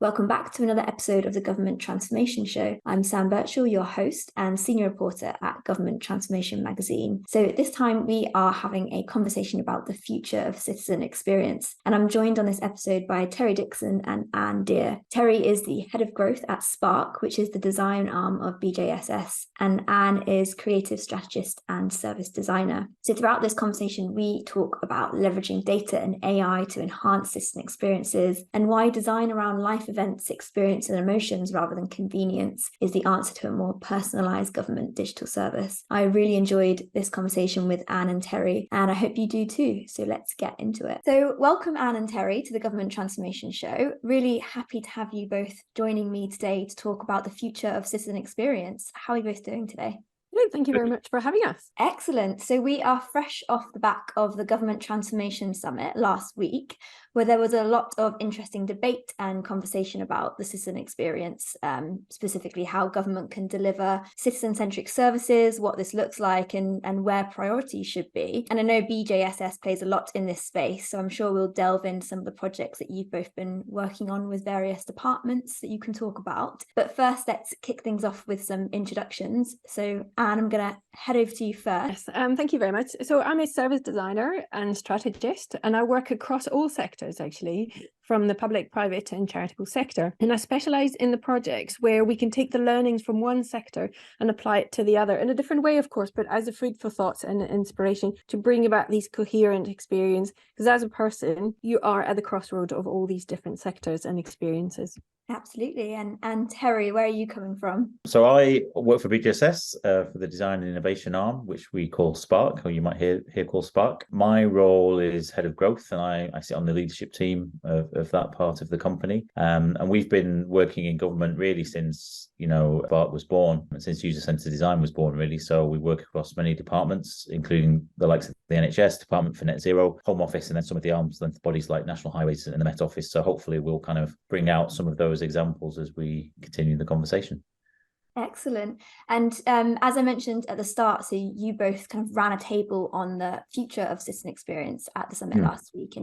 Welcome back to another episode of the Government Transformation Show. I'm Sam Birchall, your host and senior reporter at Government Transformation magazine. So this time we are having a conversation about the future of citizen experience. And I'm joined on this episode by Terry Dixon and Anne Dhir. Terry is the head of growth at SPARCK, which is the design arm of BJSS. And Anne is creative strategist and service designer. So throughout this conversation, we talk about leveraging data and AI to enhance citizen experiences and why design around life events, experience and emotions rather than convenience is the answer to a more personalised government digital service. I really enjoyed this conversation with Anne and Terry, and I hope you do too. So let's get into it. So welcome Anne and Terry to the Government Transformation Show. Really happy to have you both joining me today to talk about the future of citizen experience. How are you both doing today? Thank you very much for having us. Excellent. So we are fresh off the back of the Government Transformation Summit last week, where there was a lot of interesting debate and conversation about the citizen experience, specifically how government can deliver citizen-centric services, what this looks like, and where priorities should be. And I know BJSS plays a lot in this space, so I'm sure we'll delve into some of the projects that you've both been working on with various departments that you can talk about. But first, let's kick things off with some introductions. So Anne, I'm going to head over to you first. Yes, thank you very much. So I'm a service designer and strategist, and I work across all sectors, actually, from the public, private and charitable sector. And I specialise in the projects where we can take the learnings from one sector and apply it to the other in a different way, of course, but as a food for thought and inspiration to bring about these coherent experience. Because as a person, you are at the crossroad of all these different sectors and experiences. Absolutely. And Terry, where are you coming from? So I work for BJSS for the design and innovation arm, which we call SPARCK, or you might hear called SPARCK. My role is head of growth, and I sit on the leadership team of that part of the company. And we've been working in government really since, SPARCK was born, since user-centered design was born, really. So we work across many departments, including the likes of the NHS, Department for Net Zero, Home Office, and then some of the arm's length bodies like National Highways and the Met Office. So hopefully we'll kind of bring out some of those examples as we continue the conversation. Excellent. And as I mentioned at the start, so you both kind of ran a table on the future of citizen experience at the summit last week.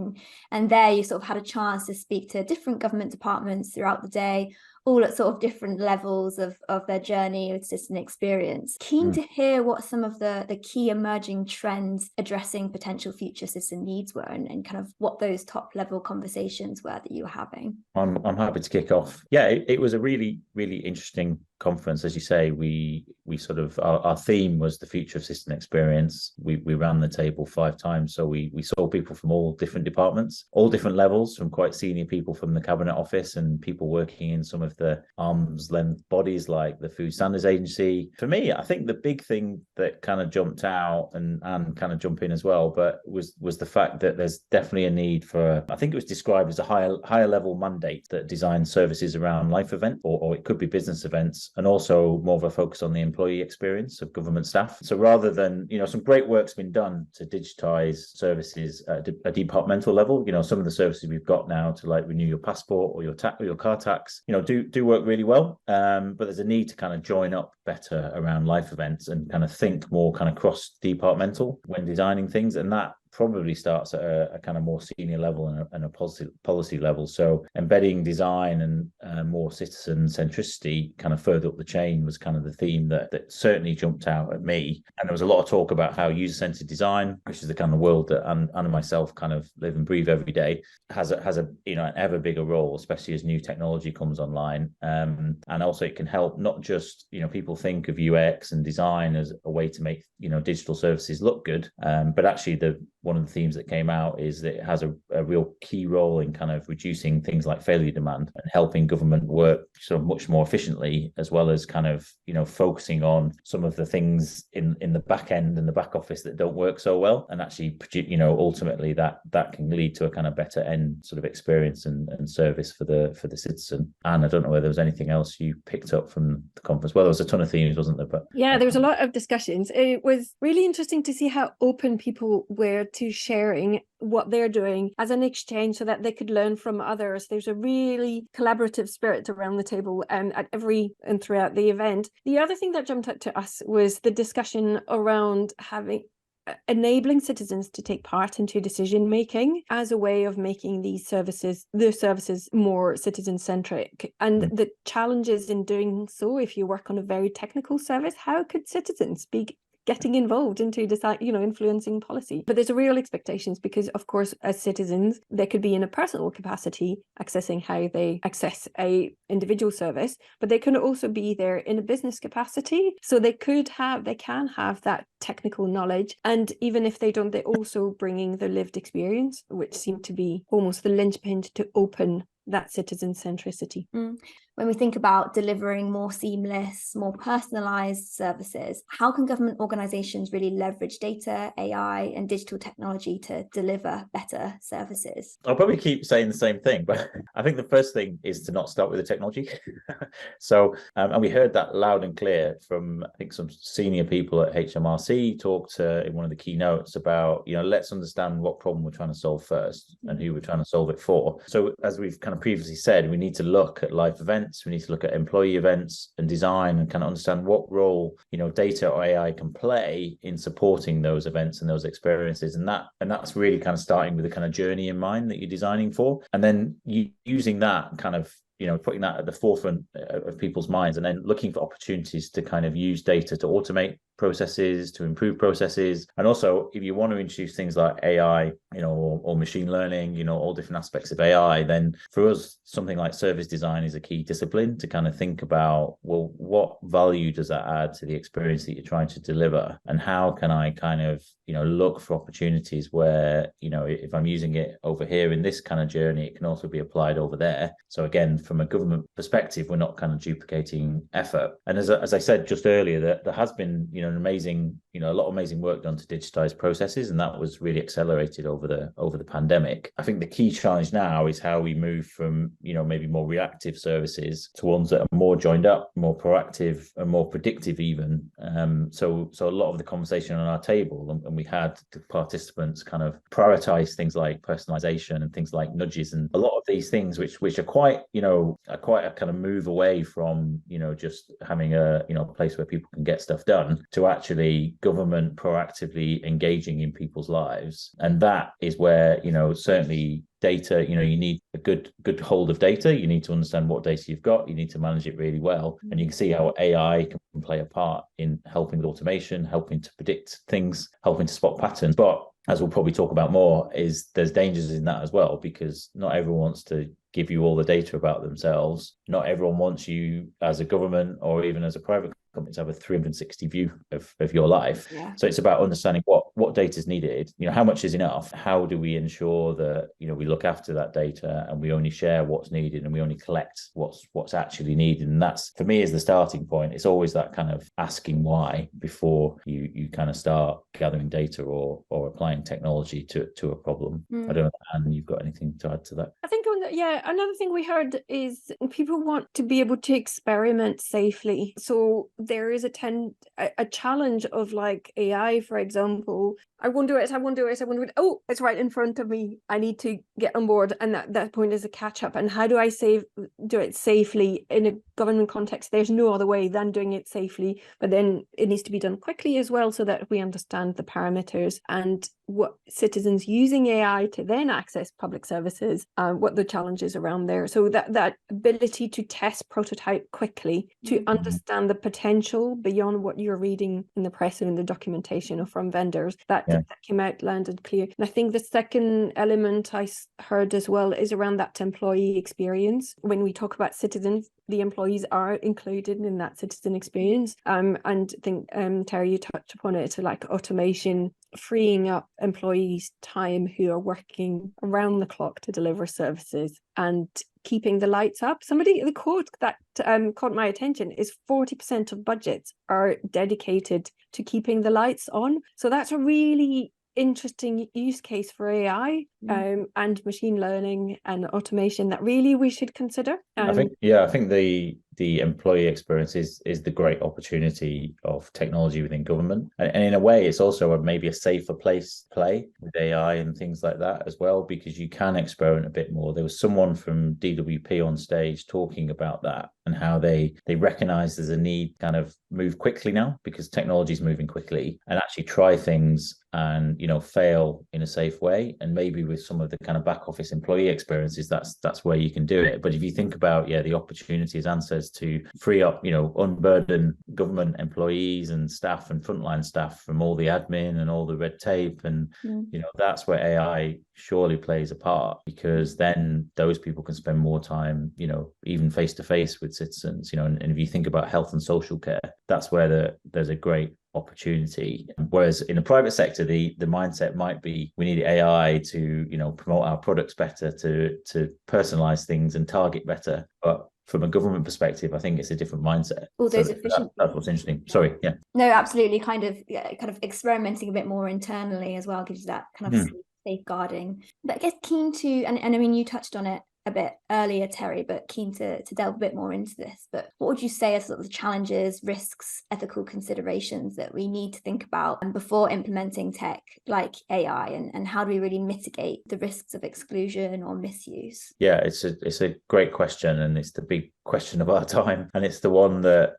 And there you sort of had a chance to speak to different government departments throughout the day, all at sort of different levels of their journey with citizen experience. Keen to hear what some of the key emerging trends addressing potential future citizen needs were and kind of what those top level conversations were that you were having. I'm happy to kick off. Yeah, it was a really, really interesting conference. As you say, we sort of, our theme was the future of citizen experience. We ran the table 5 times. So we saw people from all different departments, all different levels, from quite senior people from the Cabinet Office and people working in some of the arm's length bodies like the Food Standards Agency. For me, I think the big thing that kind of jumped out and kind of jump in as well, but was the fact that there's definitely a need for, I think it was described as a higher level mandate that designs services around life event, or it could be business events, and also more of a focus on the employee experience of government staff. So rather than, some great work's been done to digitize services at a departmental level, some of the services we've got now to like renew your passport or your car tax, do work really well. But there's a need to kind of join up better around life events and kind of think more kind of cross departmental when designing things. And that probably starts at a kind of more senior level and a policy level. So embedding design and more citizen centricity kind of further up the chain was kind of the theme that certainly jumped out at me. And there was a lot of talk about how user-centered design, which is the kind of world that Anne and myself kind of live and breathe every day, has a an ever bigger role, especially as new technology comes online. And also it can help not just, people think of UX and design as a way to make, digital services look good, but actually one of the themes that came out is that it has a real key role in kind of reducing things like failure demand and helping government work sort of much more efficiently, as well as kind of, focusing on some of the things in the back end and the back office that don't work so well, and actually, ultimately that can lead to a kind of better end sort of experience and service for the citizen. And I don't know whether there was anything else you picked up from the conference. Well, there was a ton of themes, wasn't there? But yeah, there was a lot of discussions. It was really interesting to see how open people were to sharing what they're doing as an exchange so that they could learn from others. There's a really collaborative spirit around the table and throughout the event. The other thing that jumped out to us was the discussion around having enabling citizens to take part into decision making as a way of making the services more citizen centric. And the challenges in doing so, if you work on a very technical service, how could citizens be getting involved into influencing policy? But there's a real expectations, because of course, as citizens, they could be in a personal capacity accessing how they access a individual service, but they can also be there in a business capacity. So they can have that technical knowledge, and even if they don't, they're also bringing the lived experience, which seem to be almost the linchpin to open that citizen centricity. When we think about delivering more seamless, more personalised services, how can government organisations really leverage data, AI and digital technology to deliver better services? I'll probably keep saying the same thing, but I think the first thing is to not start with the technology. So, and we heard that loud and clear from, I think, some senior people at HMRC talked in one of the keynotes about, let's understand what problem we're trying to solve first and who we're trying to solve it for. So as we've kind of previously said, we need to look at live events. We need to look at employee events and design and kind of understand what role, data or AI can play in supporting those events and those experiences. And that's really kind of starting with the kind of journey in mind that you're designing for. And then using that kind of, putting that at the forefront of people's minds, and then looking for opportunities to kind of use data to automate processes, to improve processes. And also, if you want to introduce things like AI, or machine learning, all different aspects of AI, then for us, something like service design is a key discipline to kind of think about, well, what value does that add to the experience that you're trying to deliver? And how can I kind of, look for opportunities where, if I'm using it over here in this kind of journey, it can also be applied over there. So again, from a government perspective, we're not kind of duplicating effort. And as I said just earlier, that there has been, a lot of amazing work done to digitize processes, and that was really accelerated over the pandemic. I think the key challenge now is how we move from, maybe more reactive services to ones that are more joined up, more proactive and more predictive even. So a lot of the conversation on our table, and we had the participants kind of prioritize things like personalization and things like nudges, and a lot of these things which are quite a kind of move away from, just having a place where people can get stuff done, to actually government proactively engaging in people's lives. And that is where, certainly data, you need a good hold of data. You need to understand what data you've got. You need to manage it really well. And you can see how AI can play a part in helping with automation, helping to predict things, helping to spot patterns. But as we'll probably talk about more, is there's dangers in that as well, because not everyone wants to give you all the data about themselves. Not everyone wants you as a government or even as a private company to have a 360 view of your life. Yeah. So it's about understanding what data is needed, how much is enough, how do we ensure that, we look after that data and we only share what's needed and we only collect what's actually needed. And that's, for me, is the starting point. It's always that kind of asking why before you kind of start gathering data or applying technology to a problem. I don't know, Anne, you've got anything to add to that? I think another thing we heard is people want to be able to experiment safely. So there is a challenge of like AI, for example. I won't do it. Oh, it's right in front of me. I need to get on board. And that point is a catch up. And how do I do it safely in a government context? There's no other way than doing it safely. But then it needs to be done quickly as well, so that we understand the parameters and what citizens using AI to then access public services, what the challenges around there. So that ability to test, prototype quickly, to understand the potential beyond what you're reading in the press and in the documentation or from vendors, that came out loud and clear. And I think the second element I heard as well is around that employee experience. When we talk about citizens, the employees are included in that citizen experience. And I think, Terry, you touched upon it, like automation, freeing up employees' time who are working around the clock to deliver services and keeping the lights up. The quote that caught my attention is 40% of budgets are dedicated to keeping the lights on. So that's a really interesting use case for AI and machine learning and automation that really we should consider. I think the the employee experience is the great opportunity of technology within government. And in a way, it's also maybe a safer place to play with AI and things like that as well, because you can experiment a bit more. There was someone from DWP on stage talking about that and how they recognize there's a need to kind of move quickly now because technology is moving quickly, and actually try things and fail in a safe way. And maybe with some of the kind of back office employee experiences, that's where you can do it. But if you think about the opportunity, as Anne says, to free up, unburden government employees and staff and frontline staff from all the admin and all the red tape, and that's where AI surely plays a part, because then those people can spend more time, even face to face with citizens, and if you think about health and social care, that's where there's a great opportunity. Whereas in the private sector, the mindset might be we need AI to promote our products better, to personalize things and target better. But from a government perspective, I think it's a different mindset. All those efficient. That's what's interesting. Sorry, yeah. No, absolutely. Kind of experimenting a bit more internally as well gives you that kind of safeguarding. But I guess keen to, and I mean, you touched on it a bit earlier, Terry, but keen to delve a bit more into this. But what would you say are sort of the challenges, risks, ethical considerations that we need to think about before implementing tech like AI, and how do we really mitigate the risks of exclusion or misuse? Yeah, it's a great question, and it's the big question of our time, and it's the one that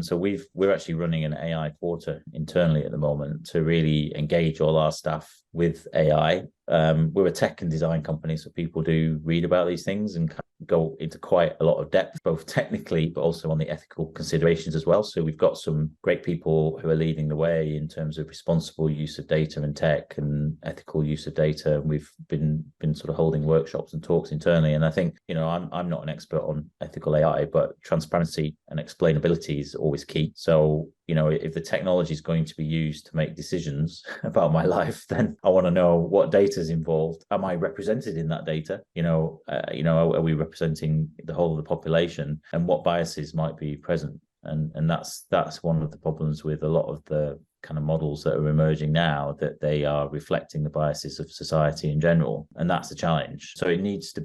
so we're actually running an AI quarter internally at the moment to really engage all our staff with AI. We're a tech and design company, so people do read about these things and go into quite a lot of depth, both technically but also on the ethical considerations as well. So we've got some great people who are leading the way in terms of responsible use of data and tech and ethical use of data. We've been sort of holding workshops and talks internally, and I think I'm not an expert on ethical AI, but transparency and explainability is always key. So if the technology is going to be used to make decisions about my life, then I want to know what data is involved. Am I represented in that data? Are we representing the whole of the population, and what biases might be present? And that's one of the problems with a lot of the kind of models that are emerging now, that they are reflecting the biases of society in general, and that's the challenge. So the data needs to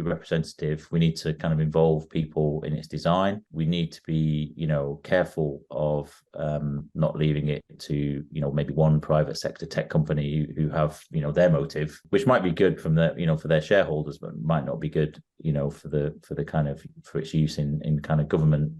be representative. We need to kind of involve people in its design. We need to be careful of not leaving it to maybe one private sector tech company who have their motive, which might be good from the for their shareholders, but might not be good for its use in kind of government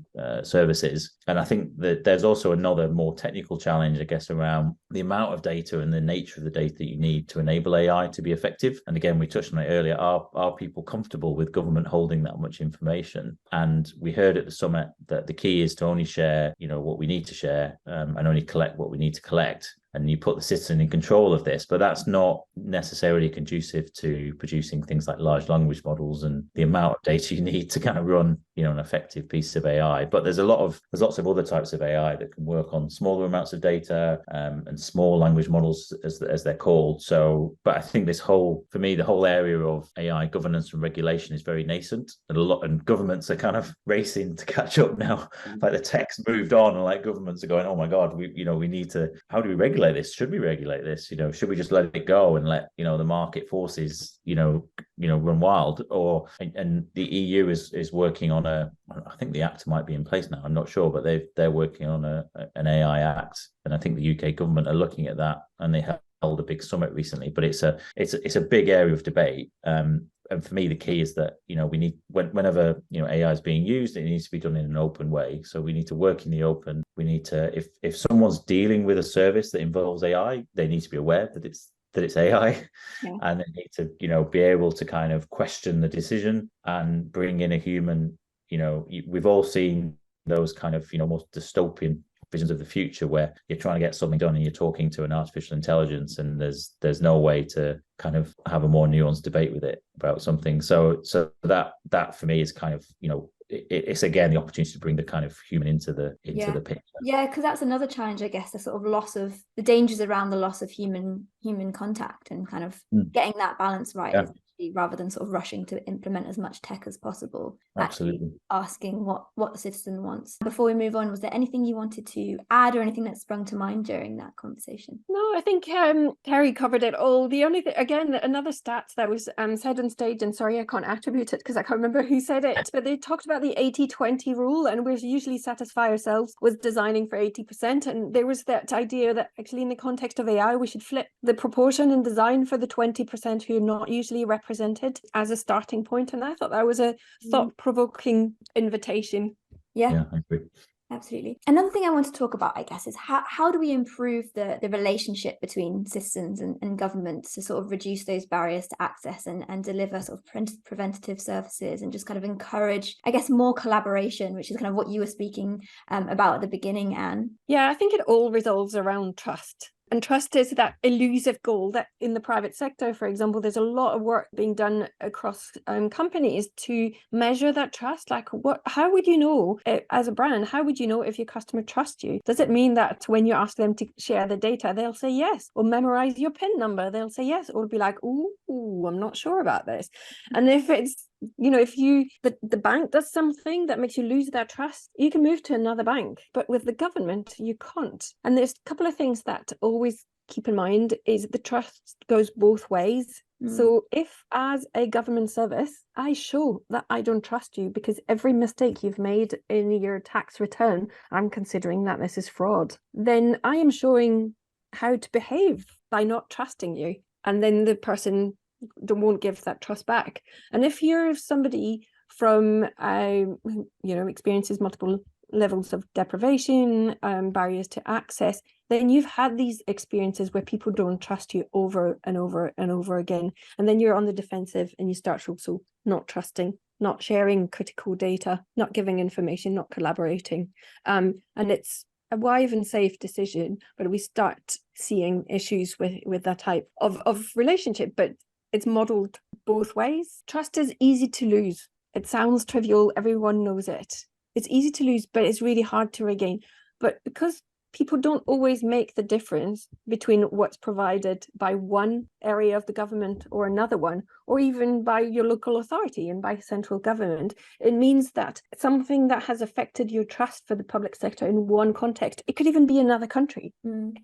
services. And I think that there's also another more technical challenge, I guess, around the amount of data and the nature of the data that you need to enable AI to be effective. And again, we touched on it earlier, are people comfortable with government holding that much information? And we heard at the summit that the key is to only share what we need to share, and only collect what we need to collect. And you put the citizen in control of this, but that's not necessarily conducive to producing things like large language models and the amount of data you need to kind of run an effective piece of AI. But there's lots of other types of AI that can work on smaller amounts of data, and small language models as they're called. So, but I think the whole area of AI governance and regulation is very nascent, and governments are kind of racing to catch up now. Like the tech's moved on, and like governments are going, oh my God, we need to, how do we regulate this? Should we regulate this? Should we just let it go and let the market forces run wild? And the EU is working on I think the act might be in place now, I'm not sure, but they're working on an AI act, and I think the UK government are looking at that, and they held a big summit recently. But it's a big area of debate. And for me, the key is that we need, whenever AI is being used, it needs to be done in an open way. So we need to work in the open. We need to, if someone's dealing with a service that involves AI, they need to be aware that it's AI, and they need to be able to kind of question the decision and bring in a human. We've all seen those kind of more dystopian visions of the future where you're trying to get something done and you're talking to an artificial intelligence, and there's no way to kind of have a more nuanced debate with it about something. So that for me is kind of it's again the opportunity to bring the kind of human into the picture. Yeah, because that's another challenge, I guess, the sort of loss of the dangers around the loss of human contact, and kind of getting that balance right rather than sort of rushing to implement as much tech as possible. Absolutely. Actually asking what the citizen wants. Before we move on, was there anything you wanted to add or anything that sprung to mind during that conversation? No, I think Terry covered it all. The only thing, again, another stat that was said on stage, and sorry, I can't attribute it because I can't remember who said it, but they talked about the 80-20 rule, and we usually satisfy ourselves with designing for 80%. And there was that idea that actually in the context of AI, we should flip the proportion and design for the 20% who are not usually represented as a starting point. And I thought that was a thought-provoking invitation. Yeah, I agree. Absolutely. Another thing I want to talk about, I guess, is how do we improve the relationship between citizens and government to sort of reduce those barriers to access and deliver sort of preventative services and just kind of encourage, I guess, more collaboration, which is kind of what you were speaking about at the beginning, Anne. Yeah, I think it all revolves around trust. And trust is that elusive goal that in the private sector, for example, there's a lot of work being done across companies to measure that trust. Like, how would you know, as a brand, how would you know if your customer trusts you? Does it mean that when you ask them to share the data, they'll say yes? Or memorize your PIN number, they'll say yes? Or be like, ooh, I'm not sure about this. And if it's, if the bank does something that makes you lose that trust, you can move to another bank. But with the government, you can't. And there's a couple of things that always keep in mind is the trust goes both ways. So if as a government service, I show that I don't trust you because every mistake you've made in your tax return, I'm considering that this is fraud, then I am showing how to behave by not trusting you. And then the person won't give that trust back. And if you're somebody from experiences multiple levels of deprivation, barriers to access, then you've had these experiences where people don't trust you over and over and over again, and then you're on the defensive and you start also not trusting, not sharing critical data, not giving information, not collaborating, and it's a wise and safe decision, but we start seeing issues with that type of relationship. But it's modeled both ways. Trust is easy to lose. It sounds trivial. Everyone knows it. It's easy to lose, but it's really hard to regain. But because people don't always make the difference between what's provided by one area of the government or another one, or even by your local authority and by central government, it means that something that has affected your trust for the public sector in one context, it could even be another country.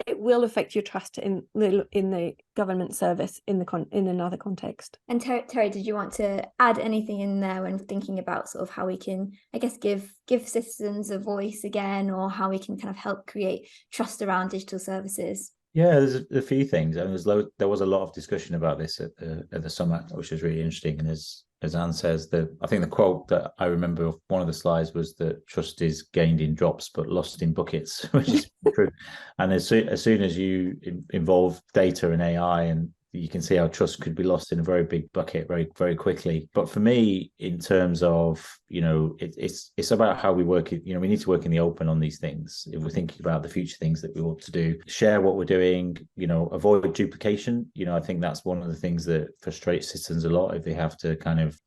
It will affect your trust in the government service in another context. And Terry, did you want to add anything in there when thinking about sort of how we can, I guess, give citizens a voice again, or how we can kind of help create trust around digital services? Yeah, there's a few things. I mean, there was a lot of discussion about this at the summit, which was really interesting. And as Anne says, I think the quote that I remember of one of the slides was that trust is gained in drops but lost in buckets, which is true. And as soon as you involve data and AI, and you can see how trust could be lost in a very big bucket very, very quickly. But for me, in terms of, it's about how we work. We need to work in the open on these things. If we're thinking about the future things that we want to do, share what we're doing, avoid duplication. I think that's one of the things that frustrates citizens a lot if they have to kind of,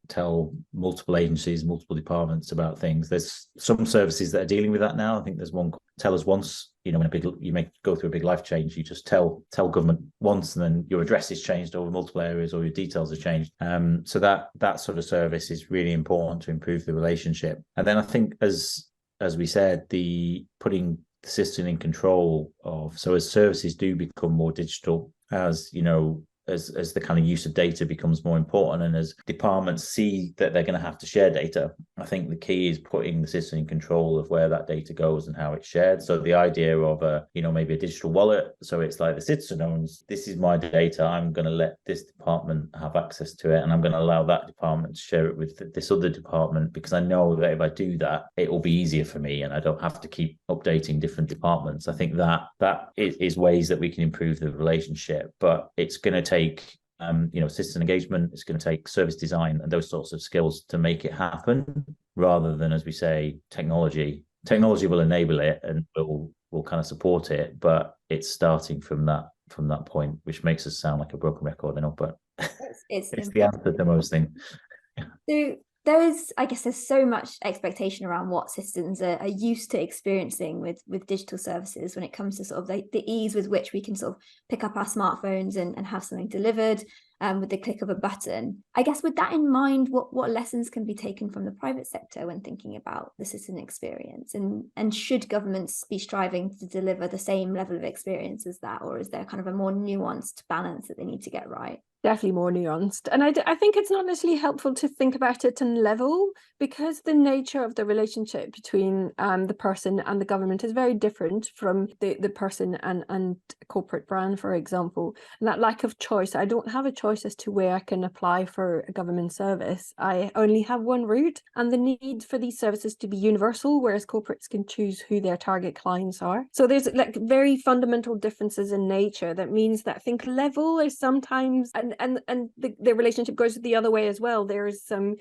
tell multiple agencies, multiple departments about things. There's some services that are dealing with that now. I think there's one, tell us once. When you may go through a big life change, you just tell government once, and then your address is changed over multiple areas, or your details are changed. So that sort of service is really important to improve the relationship. And then I think, as we said, the putting the system in control of, so as services do become more digital, as the kind of use of data becomes more important, and as departments see that they're going to have to share data, I think the key is putting the system in control of where that data goes and how it's shared. So the idea of maybe a digital wallet, so it's like the citizen owns, this is my data, I'm going to let this department have access to it, and I'm going to allow that department to share it with this other department, because I know that if I do that, it will be easier for me and I don't have to keep updating different departments. I think that is ways that we can improve the relationship, but it's going to take citizen engagement. It's going to take service design and those sorts of skills to make it happen, rather than, as we say, technology will enable it and will kind of support it, but it's starting from that point, which makes us sound like a broken record, but it's the answer to most things. So There is, I guess, there's so much expectation around what citizens are used to experiencing with digital services when it comes to sort of the ease with which we can sort of pick up our smartphones and have something delivered with the click of a button. I guess with that in mind, what lessons can be taken from the private sector when thinking about the citizen experience? And should governments be striving to deliver the same level of experience as that, or is there kind of a more nuanced balance that they need to get right? Definitely more nuanced. And I think it's not necessarily helpful to think about it in level, because the nature of the relationship between the person and the government is very different from the person and corporate brand, for example. And that lack of choice, I don't have a choice as to where I can apply for a government service. I only have one route, and the need for these services to be universal, whereas corporates can choose who their target clients are. So there's like very fundamental differences in nature that means that I think level is sometimes and the relationship goes the other way as well. There is some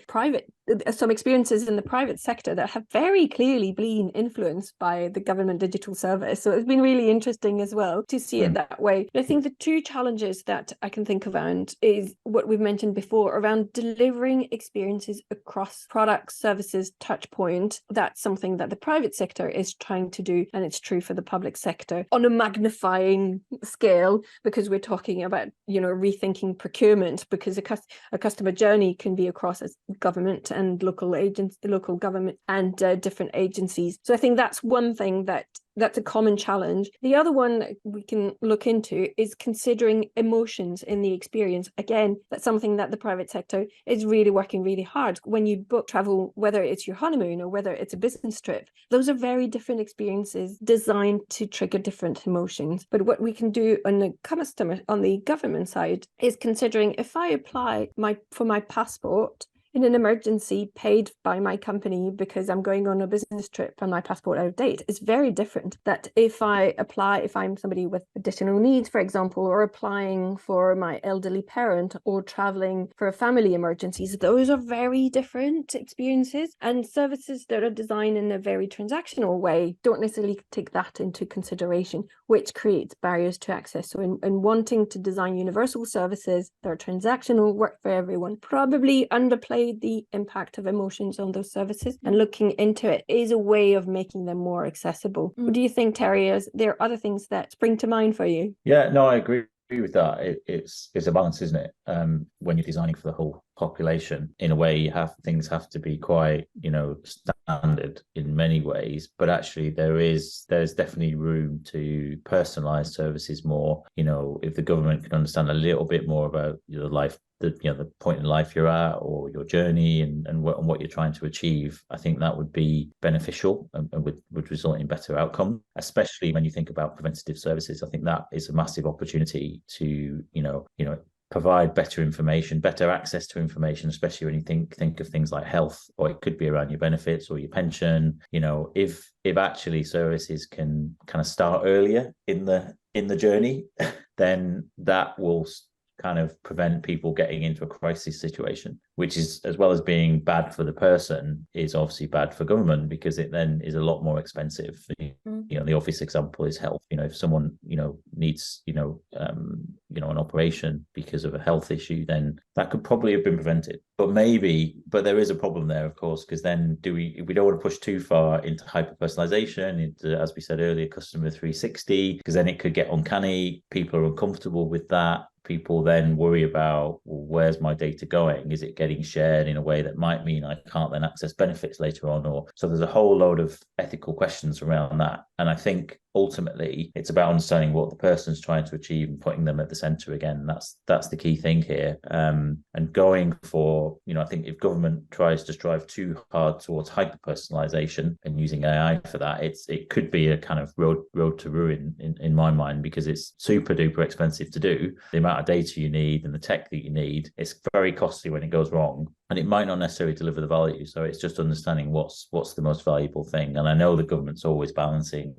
experiences in the private sector that have very clearly been influenced by the government digital service. So it's been really interesting as well to see it that way. I think the two challenges that I can think around is what we've mentioned before around delivering experiences across products, services, touch point. That's something that the private sector is trying to do, and it's true for the public sector on a magnifying scale, because we're talking about, rethinking procurement, because a customer journey can be across as government and local government and different agencies. So I think that's one thing that's a common challenge. The other one we can look into is considering emotions in the experience. Again, that's something that the private sector is really working really hard. When you book travel, whether it's your honeymoon or whether it's a business trip, those are very different experiences designed to trigger different emotions. But what we can do on the government side is considering, if I apply for my passport in an emergency paid by my company because I'm going on a business trip and my passport out of date, is very different. That if I'm somebody with additional needs, for example, or applying for my elderly parent or traveling for family emergencies, those are very different experiences. And services that are designed in a very transactional way don't necessarily take that into consideration, which creates barriers to access. So in wanting to design universal services that are transactional, work for everyone, probably underplay the impact of emotions on those services, and looking into it is a way of making them more accessible. What do you think, Terry? Is there other things that spring to mind for you? Yeah, no, I agree with that. It's a balance, isn't it? When you're designing for the whole population, in a way, things have to be quite, standard in many ways, but actually there's definitely room to personalize services more. If the government can understand a little bit more about your life, the point in life you're at, or your journey and what you're trying to achieve, I think that would be beneficial and would result in better outcomes, especially when you think about preventative services. I think that is a massive opportunity to, provide better information, better access to information, especially when you think of things like health, or it could be around your benefits or your pension. If actually services can kind of start earlier in the journey, then that will kind of prevent people getting into a crisis situation, which is, as well as being bad for the person, is obviously bad for government, because it then is a lot more expensive. The obvious example is health. If someone needs an operation because of a health issue, then that could probably have been prevented. But there is a problem there, of course, because then we don't want to push too far into hyper personalization, into, as we said earlier, customer 360, because then it could get uncanny. People are uncomfortable with that. People then worry about, well, where's my data going? Is it getting shared in a way that might mean I can't then access benefits later on? So there's a whole load of ethical questions around that. And I think ultimately it's about understanding what the person's trying to achieve and putting them at the center again. That's the key thing here. And going for, I think if government tries to strive too hard towards hyper personalization and using AI for that, it could be a kind of road to ruin in my mind, because it's super duper expensive to do. The amount of data you need and the tech that you need, it's very costly when it goes wrong, and it might not necessarily deliver the value. So it's just understanding what's the most valuable thing. And I know the government's always balancing,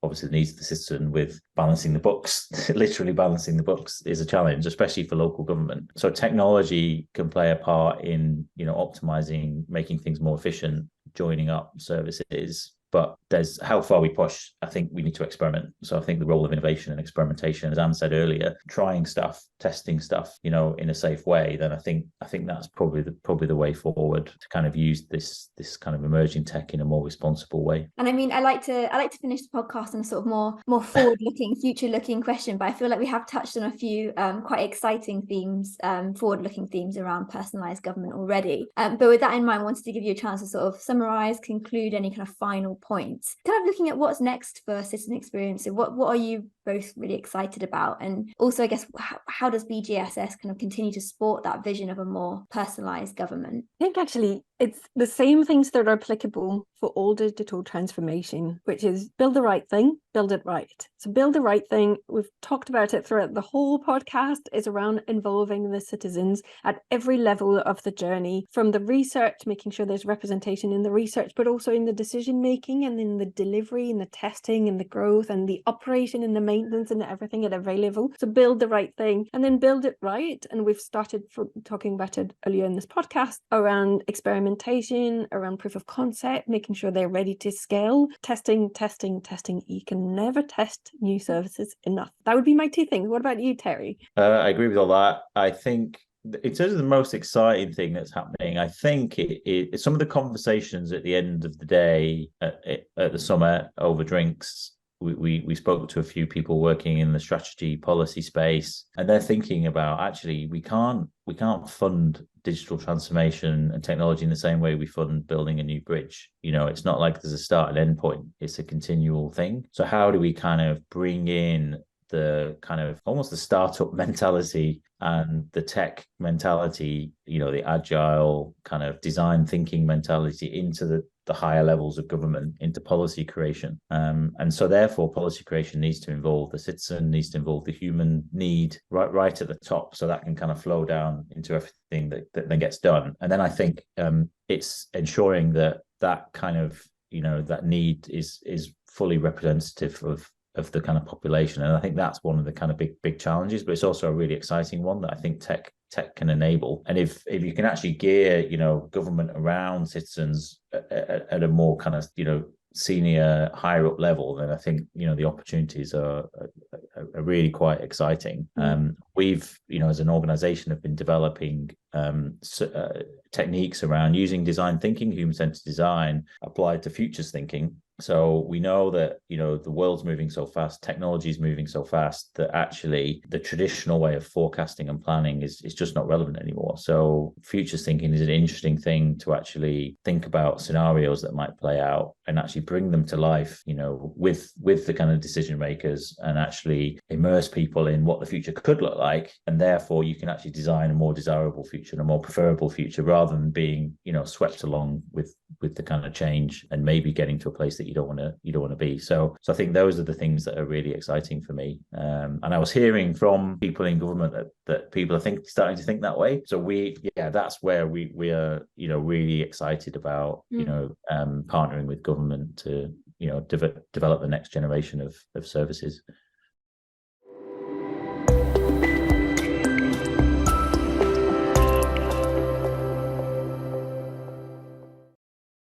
obviously the needs of the citizen with balancing the books. Literally balancing the books is a challenge, especially for local government. So technology can play a part in, optimizing, making things more efficient, joining up services. but there's how far we push. I think we need to experiment. So I think the role of innovation and experimentation, as Anne said earlier, trying stuff, testing stuff, in a safe way, then I think that's probably the way forward to kind of use this kind of emerging tech in a more responsible way. And I mean, I like to finish the podcast on a sort of more forward-looking, future-looking question, but I feel like we have touched on a few quite exciting themes, forward-looking themes around personalised government already. But with that in mind, I wanted to give you a chance to sort of summarise, conclude any kind of final points. Kind of looking at what's next for citizen experience. So what are you both really excited about? And also, I guess, how does BJSS kind of continue to support that vision of a more personalised government? I think actually it's the same things that are applicable for all digital transformation, which is build the right thing, build it right. So build the right thing, we've talked about it throughout the whole podcast, is around involving the citizens at every level of the journey, from the research, making sure there's representation in the research, but also in the decision making and in the delivery and the testing and the growth and the operation and the maintenance and everything at every level. So build the right thing and then build it right. And we've started talking about it earlier in this podcast around experimentation, around proof of concept, making sure they're ready to scale, testing. You can never test new services enough. That would be my two things. What about you, Terry? I agree with all that. I think in terms of the most exciting thing that's happening, I think it's some of the conversations at the end of the day at the summit over drinks. We spoke to a few people working in the strategy policy space, and they're thinking about, actually, we can't fund digital transformation and technology in the same way we fund building a new bridge. It's not like there's a start and end point. It's a continual thing. So how do we kind of bring in the kind of almost the startup mentality and the tech mentality, the agile kind of design thinking mentality into the higher levels of government, into policy creation. And so therefore policy creation needs to involve the citizen, needs to involve the human need right at the top, so that can kind of flow down into everything that then gets done. And then I think it's ensuring that kind of, that need is fully representative of the kind of population. And I think that's one of the kind of big challenges, but it's also a really exciting one that I think tech can enable. And if you can actually gear, government around citizens at a more kind of, senior, higher up level, then I think, the opportunities are really quite exciting. We've, as an organization, have been developing techniques around using design thinking, human-centered design, applied to futures thinking. So we know that, the world's moving so fast, technology is moving so fast, that actually the traditional way of forecasting and planning is just not relevant anymore. So futures thinking is an interesting thing to actually think about scenarios that might play out and actually bring them to life, with the kind of decision makers, and actually immerse people in what the future could look like. And therefore you can actually design a more desirable future and a more preferable future, rather than being, swept along with the kind of change and maybe getting to a place that you don't want to be. So I think those are the things that are really exciting for me. And I was hearing from people in government that people are starting to think that way. So that's where we are, really excited about, partnering with government to, develop the next generation of services.